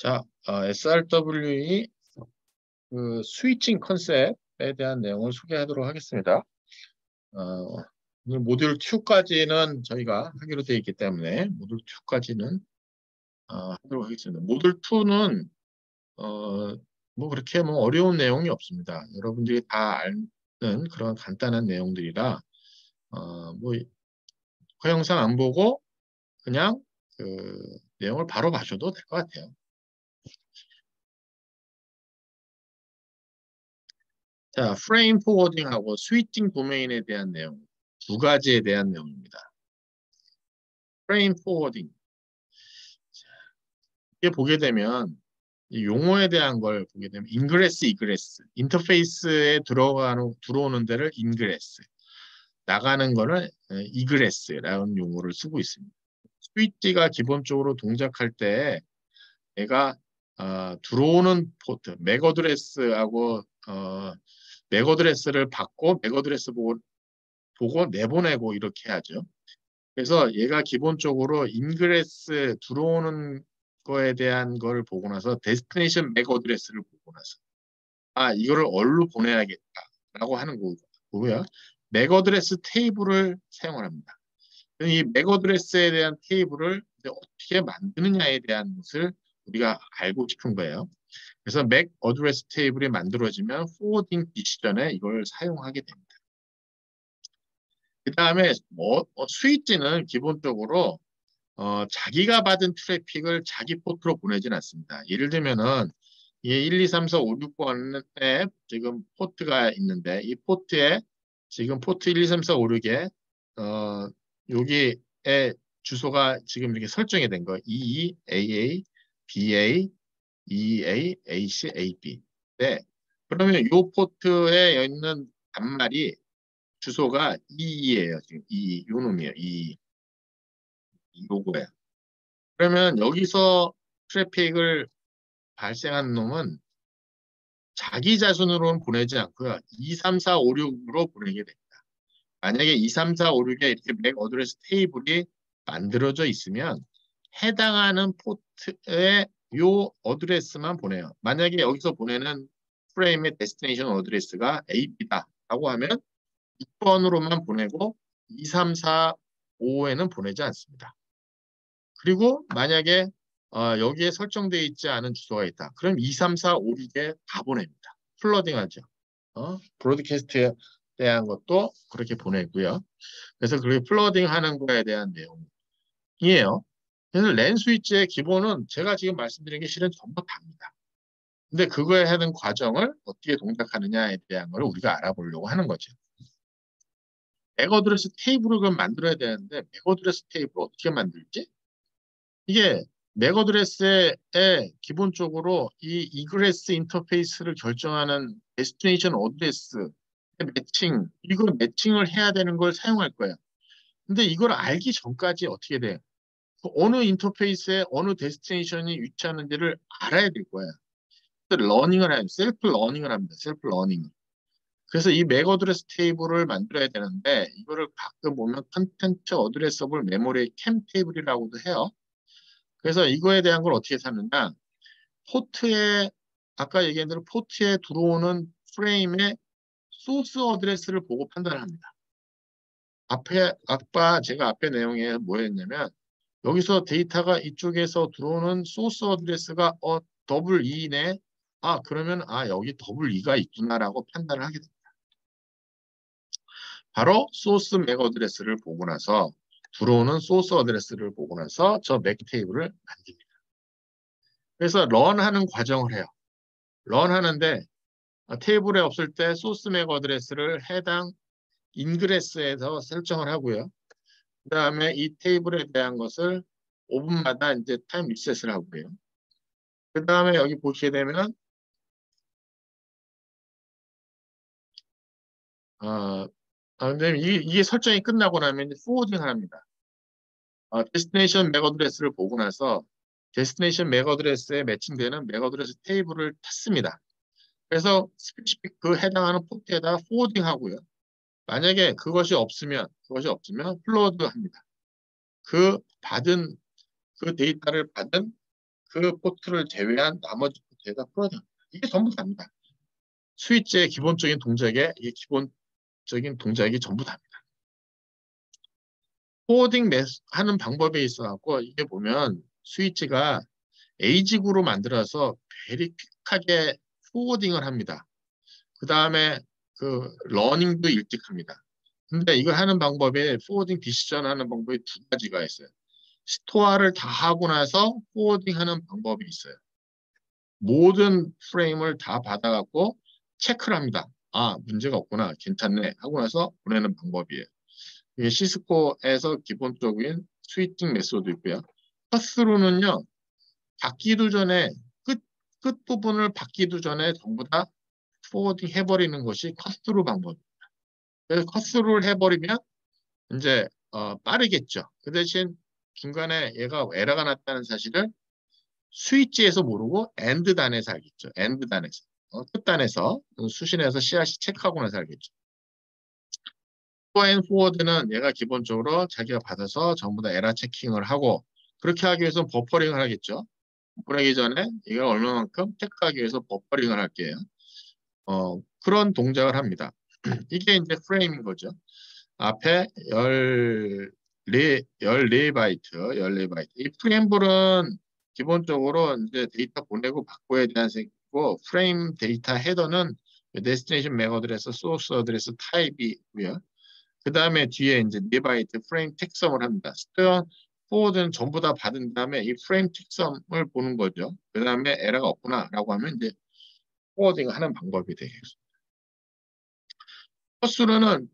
자, SRW의 그 스위칭 컨셉에 대한 내용을 소개하도록 하겠습니다. 오늘 모듈 2까지는 저희가 하기로 되어 있기 때문에 모듈 2까지는 하도록 하겠습니다. 모듈 2는 뭐 그렇게 뭐 어려운 내용이 없습니다. 여러분들이 다 아는 그런 간단한 내용들이라 뭐그 영상 안 보고 그냥 그 내용을 바로 봐줘도 될 것 같아요. 자, 프레임 포워딩하고 스위칭 도메인에 대한 내용, 두 가지에 대한 내용입니다. 프레임 포워딩. 이게 보게 되면 이 용어에 대한 걸 보게 되면 인그레스, 이그레스, 인터페이스에 들어오는 데를 인그레스, 나가는 거는 이그레스라는 용어를 쓰고 있습니다. 스위치가 기본적으로 동작할 때 얘가 들어오는 포트, 맥어드레스하고 맥어드레스를 받고 맥어드레스 보고 내보내고 이렇게 하죠. 그래서 얘가 기본적으로 인그레스 들어오는 거에 대한 걸 보고 나서 데스티네이션 맥 어드레스를 보고 나서 이거를 어디로 보내야겠다라고 하는 거고요. 맥 어드레스 테이블을 사용을 합니다. 이 맥 어드레스에 대한 테이블을 어떻게 만드느냐에 대한 것을 우리가 알고 싶은 거예요. 그래서 맥 어드레스 테이블이 만들어지면 포워딩 디시전에 이걸 사용하게 됩니다. 그 다음에 스위치는 기본적으로 자기가 받은 트래픽을 자기 포트로 보내진 않습니다. 예를 들면은 이 1, 2, 3, 4, 5, 6번에 지금 포트가 있는데 이 포트에 지금 포트 1, 2, 3, 4, 5, 6에 여기에 주소가 지금 이렇게 설정이 된 거 EE, AA, BA, EA, AC, AB. 네. 그러면 이 포트에 있는 단말이 주소가 EE예요. 지금 요 놈이에요. 요거예요. 그러면 여기서 트래픽을 발생한 놈은 자기 자손으로는 보내지 않고요. 2, 3, 4, 5, 6으로 보내게 됩니다. 만약에 2, 3, 4, 5, 6에 이렇게 맥 어드레스 테이블이 만들어져 있으면 해당하는 포트에 요 어드레스만 보내요. 만약에 여기서 보내는 프레임의 데스티네이션 어드레스가 AB다라고 하면 6번으로만 보내고 2, 3, 4, 5에는 보내지 않습니다. 그리고 만약에 여기에 설정되어 있지 않은 주소가 있다. 그럼 2, 3, 4, 5, 6에 다 보냅니다. 플러딩하죠. 브로드캐스트에 대한 것도 그렇게 보내고요. 그래서 그렇게 플러딩하는 거에 대한 내용이에요. 그래서 랜 스위치의 기본은 제가 지금 말씀드린 게 실은 전부 다입니다. 근데 그거에 하는 과정을 어떻게 동작하느냐에 대한 걸 우리가 알아보려고 하는 거죠. 맥 어드레스 테이블을 그럼 만들어야 되는데 맥 어드레스 테이블을 어떻게 만들지? 이게 맥 어드레스에 기본적으로 이 이그레스 인터페이스를 결정하는 데스티네이션 어드레스 매칭, 이걸 매칭을 해야 되는 걸 사용할 거야. 근데 이걸 알기 전까지 어떻게 돼? 어느 인터페이스에 어느 데스티네이션이 위치하는지를 알아야 될 거야. 러닝을 해요. 셀프 러닝을 합니다. 셀프 러닝. 그래서 이 맥 어드레스 테이블을 만들어야 되는데 이거를 가끔 보면 컨텐트 어드레서블 메모리 캠 테이블이라고도 해요. 그래서 이거에 대한 걸 어떻게 찾느냐? 포트에 아까 얘기한 대로 포트에 들어오는 프레임의 소스 어드레스를 보고 판단을 합니다. 제가 앞에 내용에 뭐였냐면 여기서 데이터가 이쪽에서 들어오는 소스 어드레스가 더블 2네. 그러면 여기 더블 2가 있구나라고 판단을 하게 됩니다. 바로 소스 맥 어드레스를 보고 나서 들어오는 소스 어드레스를 보고 나서 저 맥 테이블을 만듭니다. 그래서 런하는 과정을 해요. 런하는데 테이블에 없을 때 소스 맥 어드레스를 해당 인그레스에서 설정을 하고요. 그 다음에 이 테이블에 대한 것을 5분마다 이제 타임 리셋을 하고요. 그 다음에 여기 보시게 되면 근데 이게 설정이 끝나고 나면 포워딩을 합니다. 데스티네이션 맥 어드레스를 보고 나서 데스티네이션 맥 어드레스에 매칭되는 맥 어드레스 테이블을 탔습니다. 그래서 스페시픽 그 해당하는 포트에다가 포워딩 하고요. 만약에 그것이 없으면 플로드 합니다. 그 데이터를 받은 그 포트를 제외한 나머지 포트에다 풀어줍니다. 이게 전부 다입니다. 스위치의 기본적인 동작에 이 기본적인 동작이 전부 다입니다. 포워딩 하는 방법에 있어갖고 이게 보면 스위치가 에이직으로 만들어서 베리 퀵하게 포워딩을 합니다. 그 다음에 그 러닝도 일찍 합니다. 근데 이걸 하는 방법에 포워딩 디시전 하는 방법이 두 가지가 있어요. 스토어를 다 하고 나서 포워딩 하는 방법이 있어요. 모든 프레임을 다 받아갖고 체크를 합니다. 아, 문제가 없구나. 괜찮네. 하고 나서 보내는 방법이에요. 이게 시스코에서 기본적인 스위칭 메소드이고요. 컷스루는요, 받기도 전에, 끝부분을 받기도 전에 전부 다 포워딩 해버리는 것이 컷스루 방법입니다. 그래서 컷스루를 해버리면 이제 빠르겠죠. 그 대신 중간에 얘가 에러가 났다는 사실을 스위치에서 모르고 엔드 단에서 알겠죠. 엔드 단에서. 끝단에서 수신해서 CRC 체크하고 나서 알겠죠. 포앤 포워드는 얘가 기본적으로 자기가 받아서 전부 다 에러 체킹을 하고 그렇게 하기 위해서 버퍼링을 하겠죠. 보내기 전에 이걸 얼마만큼 체크하기 위해서 버퍼링을 할게요. 그런 동작을 합니다. 이게 이제 프레임인 거죠. 앞에 14바이트, 14바이트. 이 프레임블은 기본적으로 이제 데이터 보내고 받고에 대한 색이고 프레임 데이터 헤더는 데스티네이션 맥 어드레스, 소스 어드레스 타입이고요. 그 다음에 뒤에 이제 4바이트 프레임 텍섬을 합니다. 스테어 포워드는 전부 다 받은 다음에 이 프레임 텍섬을 보는 거죠. 그 다음에 에러가 없구나라고 하면 이제 포워딩을 하는 방법이 되겠습니다. 커스루는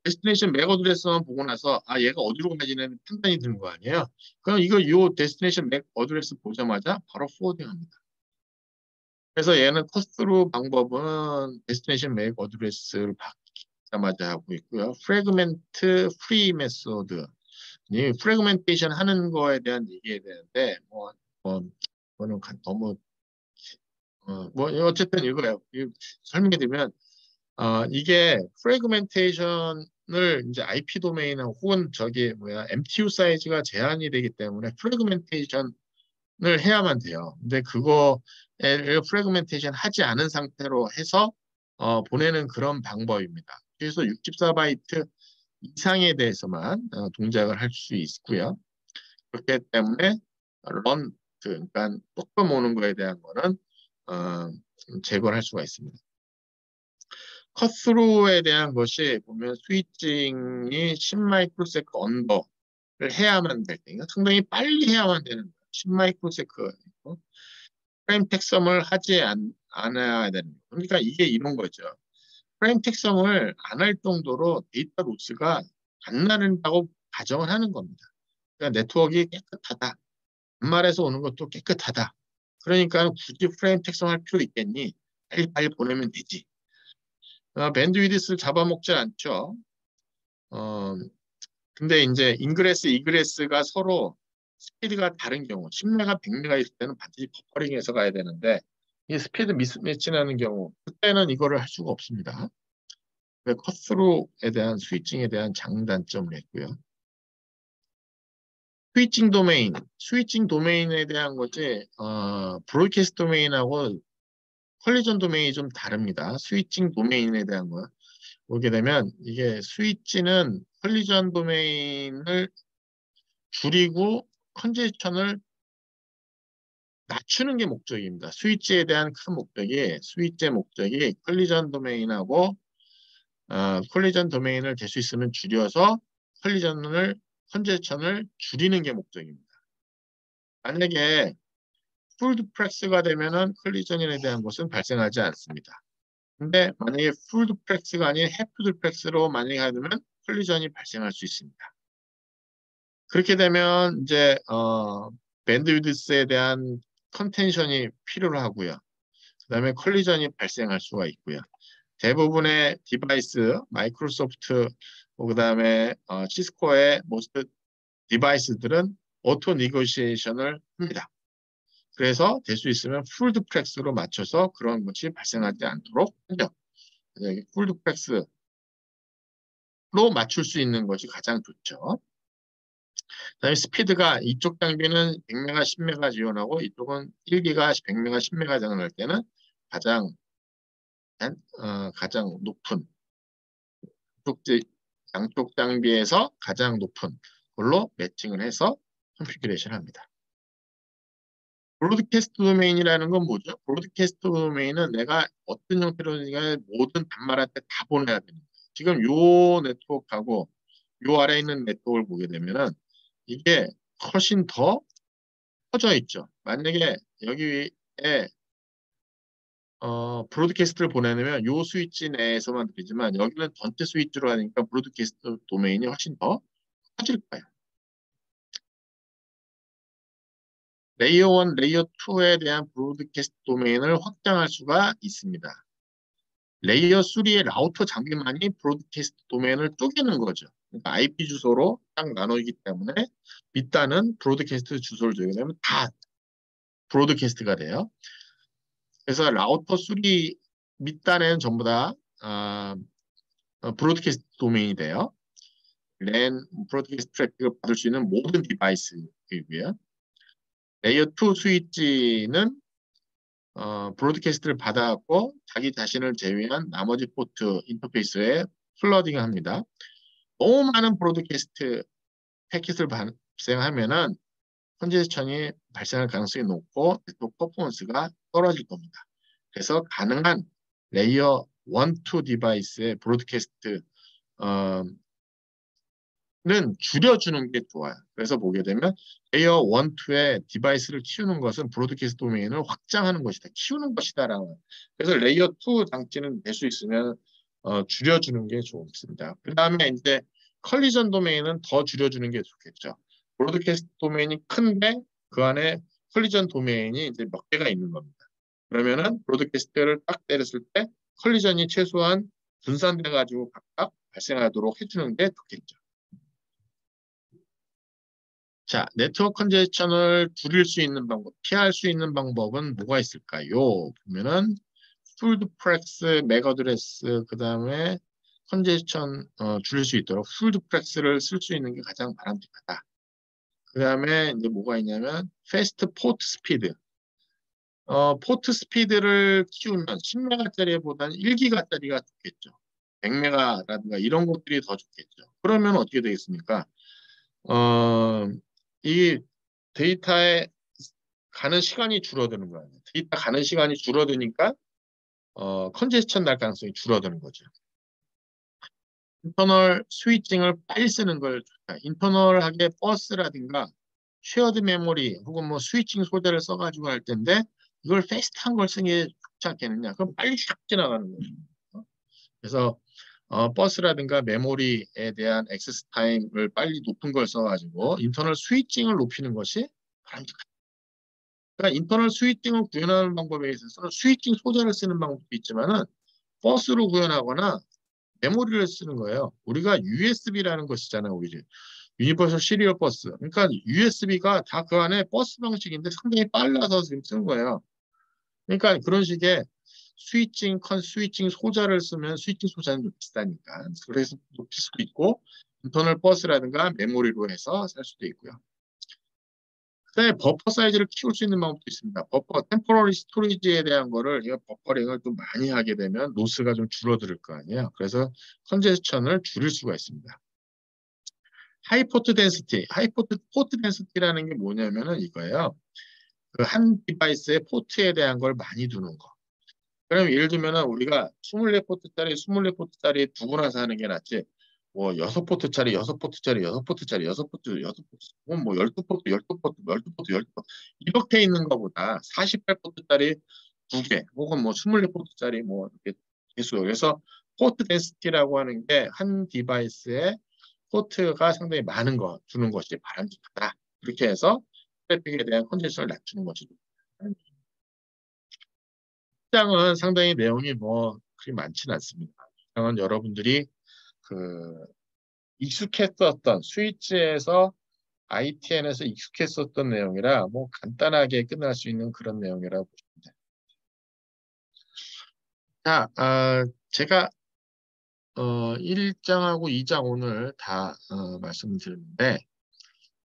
데스티네이션 맥 어드레스만 보고 나서 아 얘가 어디로 가지는 판단이 드는 거 아니에요. 그럼 이거 요 데스티네이션 맥 어드레스 보자마자 바로 포워딩합니다. 그래서 얘는 커스루 방법은 데스티네이션 맥 어드레스를 받자마자 하고 있고요. 프래그멘트 프리 메소드 이 프래그멘테이션 하는 거에 대한 얘기해야 되는데 그거는 너무 뭐 어쨌든 이거예요. 설명해 드리면 이게 프래그멘테이션을 이제 IP 도메인 혹은 저기 뭐야 MTU 사이즈가 제한이 되기 때문에 프래그멘테이션을 해야만 돼요. 근데 그거를 프래그멘테이션 하지 않은 상태로 해서 보내는 그런 방법입니다. 그래서 64바이트 이상에 대해서만 동작을 할 수 있고요. 그렇기 때문에 런 그러니까 조금 오는 거에 대한 거는 어, 제거를 할 수가 있습니다. 컷스루에 대한 것이 보면 스위칭이 10마이크로세컨 언더를 해야만 될 때, 상당히 빨리 해야만 되는 거예요. 10마이크로세컨 프레임 텍섬을 하지 않아야 되는 거예요. 그러니까 이게 이런 거죠. 프레임 텍섬을 안 할 정도로 데이터 로스가 안 나는다고 가정을 하는 겁니다. 그러니까 네트워크가 깨끗하다. 단말에서 오는 것도 깨끗하다. 그러니까 굳이 프레임 텍섬할 필요 있겠니? 빨리 보내면 되지. 밴드위드스를 잡아먹지 않죠. 어, 근데 이제 인그레스, 이그레스가 서로 스피드가 다른 경우, 10메가, 100메가 있을 때는 반드시 버퍼링해서 가야 되는데 이 스피드 미스매치 나는 경우, 그때는 이거를 할 수가 없습니다. 컷스루에 대한 스위칭에 대한 장단점을 했고요. 스위칭 도메인에 대한 것이 브로드캐스트 도메인하고 컬리전 도메인이 좀 다릅니다. 스위칭 도메인에 대한 거 보게 되면 이게 스위치는 컬리전 도메인을 줄이고 컨제스션을 낮추는 게 목적입니다. 스위치에 대한 큰 목적이 스위치의 목적이 컬리전 도메인을 될 수 있으면 줄여서 컨제스션을 줄이는 게 목적입니다. 만약에 풀 두플렉스가 되면은 컬리전에 대한 것은 발생하지 않습니다. 근데 만약에 풀 두플렉스가 아닌 해프 두플렉스로 만약에 하면 컬리전이 발생할 수 있습니다. 그렇게 되면 이제 밴드위드스에 대한 컨텐션이 필요로 하고요. 그다음에 컬리전이 발생할 수가 있고요. 대부분의 디바이스, 마이크로소프트, 그다음에 시스코의 모스트 디바이스들은 오토 니고시에이션을 합니다. 그래서 될 수 있으면 풀 두플렉스로 맞춰서 그런 것이 발생하지 않도록 하죠. 풀 두플렉스로 맞출 수 있는 것이 가장 좋죠. 그다음에 스피드가 이쪽 장비는 100메가, 10메가 지원하고 이쪽은 1기가, 100메가, 10메가 지원할 때는 가장 가장 높은 양쪽 장비에서 가장 높은 걸로 매칭을 해서 컨피규레이션 합니다. 브로드캐스트 도메인이라는 건 뭐죠? 브로드캐스트 도메인은 내가 어떤 형태로든지 모든 단말한테 다 보내야 됩니다. 지금 요 네트워크하고 요 아래에 있는 네트워크를 보게 되면은 이게 훨씬 더 퍼져 있죠. 만약에 여기에 브로드캐스트를 보내면 요 스위치 내에서만 들리지만 여기는 전체 스위치로 하니까 브로드캐스트 도메인이 훨씬 더 커질 거예요. 레이어 1, 레이어 2에 대한 브로드캐스트 도메인을 확장할 수가 있습니다. 레이어 3의 라우터 장비만이 브로드캐스트 도메인을 쪼개는 거죠. 그러니까 IP 주소로 딱 나누기 때문에 밑단은 브로드캐스트 주소를 주게 되면 다 브로드캐스트가 돼요. 그래서 라우터 3 밑단에는 전부 다 브로드캐스트 도메인이 돼요. 랜 브로드캐스트 트래픽을 받을 수 있는 모든 디바이스이고요. 레이어 2 스위치는 브로드캐스트를 받아갖고 자기 자신을 제외한 나머지 포트 인터페이스에 플러딩을 합니다. 너무 많은 브로드캐스트 패킷을 발생하면은 컨제스천이 발생할 가능성이 높고 네트워크 퍼포먼스가 떨어질 겁니다. 그래서 가능한 레이어 1, 2 디바이스의 브로드캐스트 는 줄여주는 게 좋아요. 그래서 보게 되면 레이어 1, 2의 디바이스를 키우는 것은 브로드캐스트 도메인을 확장하는 것이다. 키우는 것이다라고. 그래서 레이어 2 장치는 될 수 있으면 줄여주는 게 좋습니다. 그 다음에 이제 컬리전 도메인은 더 줄여주는 게 좋겠죠. 브로드캐스트 도메인이 큰데 그 안에 컬리전 도메인이 이제 몇 개가 있는 겁니다. 그러면은 브로드캐스트를 딱 때렸을 때 컬리전이 최소한 분산돼 가지고 각각 발생하도록 해주는 게 좋겠죠. 자, 네트워크 컨제스천을 줄일 수 있는 방법, 피할 수 있는 방법은 뭐가 있을까요? 보면은 풀드프렉스, 맥어드레스, 그 다음에 컨제스천 줄일 수 있도록 풀드프렉스를 쓸 수 있는 게 가장 바람직하다. 그 다음에 이제 뭐가 있냐면 패스트 포트 스피드. 포트 스피드를 키우면 10메가짜리보다는 1기가짜리가 좋겠죠. 100메가라든가 이런 것들이 더 좋겠죠. 그러면 어떻게 되겠습니까? 어, 이 데이터에 가는 시간이 줄어드는 거예요. 데이터 가는 시간이 줄어드니까 컨제스천 날 가능성이 줄어드는 거죠. 인터널 스위칭을 빨리 쓰는 걸 좋다. 인터널하게 버스라든가 쉐어드 메모리 혹은 뭐 스위칭 소재를 써가지고 할 텐데 이걸 패스트한 걸 쓰는 게 좋지 않겠느냐. 그럼 빨리 샥 지나가는 거죠. 그래서 버스라든가 메모리에 대한 액세스 타임을 빨리 높은 걸 써가지고 인터널 스위칭을 높이는 것이 바람직하다. 그러니까 인터널 스위칭을 구현하는 방법에 있어서는 스위칭 소재를 쓰는 방법도 있지만은 버스로 구현하거나 메모리를 쓰는 거예요. 우리가 USB라는 것이잖아요. 우리 유니버설 시리얼 버스. 그러니까 USB가 다 그 안에 버스 방식인데 상당히 빨라서 지금 쓰는 거예요. 그러니까 그런 식의 스위칭 소자를 쓰면 스위칭 소자는 좀 비싸니까 그래서 높일 수도 있고 인터널 버스라든가 메모리로 해서 살 수도 있고요. 그다음에 버퍼 사이즈를 키울 수 있는 방법도 있습니다. 버퍼, 템포러리 스토리지에 대한 거를 이거 버퍼링을 좀 많이 하게 되면 로스가 좀 줄어들 거 아니에요. 그래서 컨제스천을 줄일 수가 있습니다. 하이포트 덴시티, 포트 덴시티라는 게 뭐냐면은 이거예요. 그 한 디바이스의 포트에 대한 걸 많이 두는 거. 그럼 예를 들면은 우리가 24포트짜리, 24포트짜리 두고 나서 하는 게 낫지. 뭐 6포트짜리, 6포트짜리, 6포트짜리, 6포트, 6포트, 혹은 뭐 12포트, 12포트, 12포트, 12포트 이렇게 있는 것보다 48포트짜리 2개, 혹은 뭐 24포트짜리 뭐 이렇게 개수. 그래서 포트 덴시티라고 하는 게 한 디바이스에 포트가 상당히 많은 거 주는 것이 바람직하다. 그렇게 해서 트래픽에 대한 컨디션을 낮추는 것이 시장은 상당히 내용이 뭐 그리 많지는 않습니다. 시장은 여러분들이 그 익숙했었던 스위치에서 ITN에서 익숙했었던 내용이라 뭐 간단하게 끝날 수 있는 그런 내용이라고 보시면 돼요. 자, 제가 1장하고 2장 오늘 다 말씀드렸는데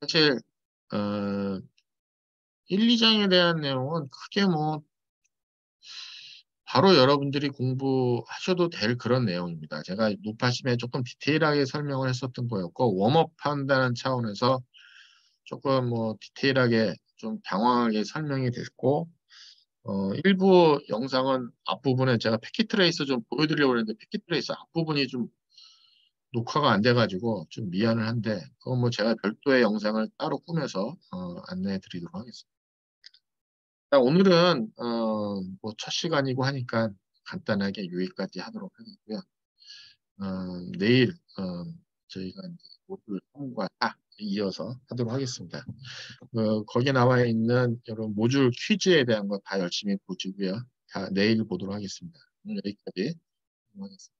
사실 1, 2장에 대한 내용은 크게 뭐 바로 여러분들이 공부하셔도 될 그런 내용입니다. 제가 노파심에 조금 디테일하게 설명을 했었던 거였고 웜업 한다는 차원에서 조금 뭐 디테일하게 좀 장황하게 설명이 됐고 일부 영상은 앞부분에 제가 패킷 트레이서 좀 보여드리려고 했는데 패킷 트레이서 앞부분이 좀 녹화가 안 돼가지고 좀 미안을 한데 그건 뭐 제가 별도의 영상을 따로 꾸며서 안내해 드리도록 하겠습니다. 자, 오늘은 뭐 첫 시간이고 하니까 간단하게 여기까지 하도록 하겠고요. 내일 저희가 이제 모듈 3과 4 이어서 하도록 하겠습니다. 거기에 나와 있는 여러 모듈 퀴즈에 대한 거 다 열심히 보시고요. 다 내일 보도록 하겠습니다. 오늘 여기까지 하겠습니다.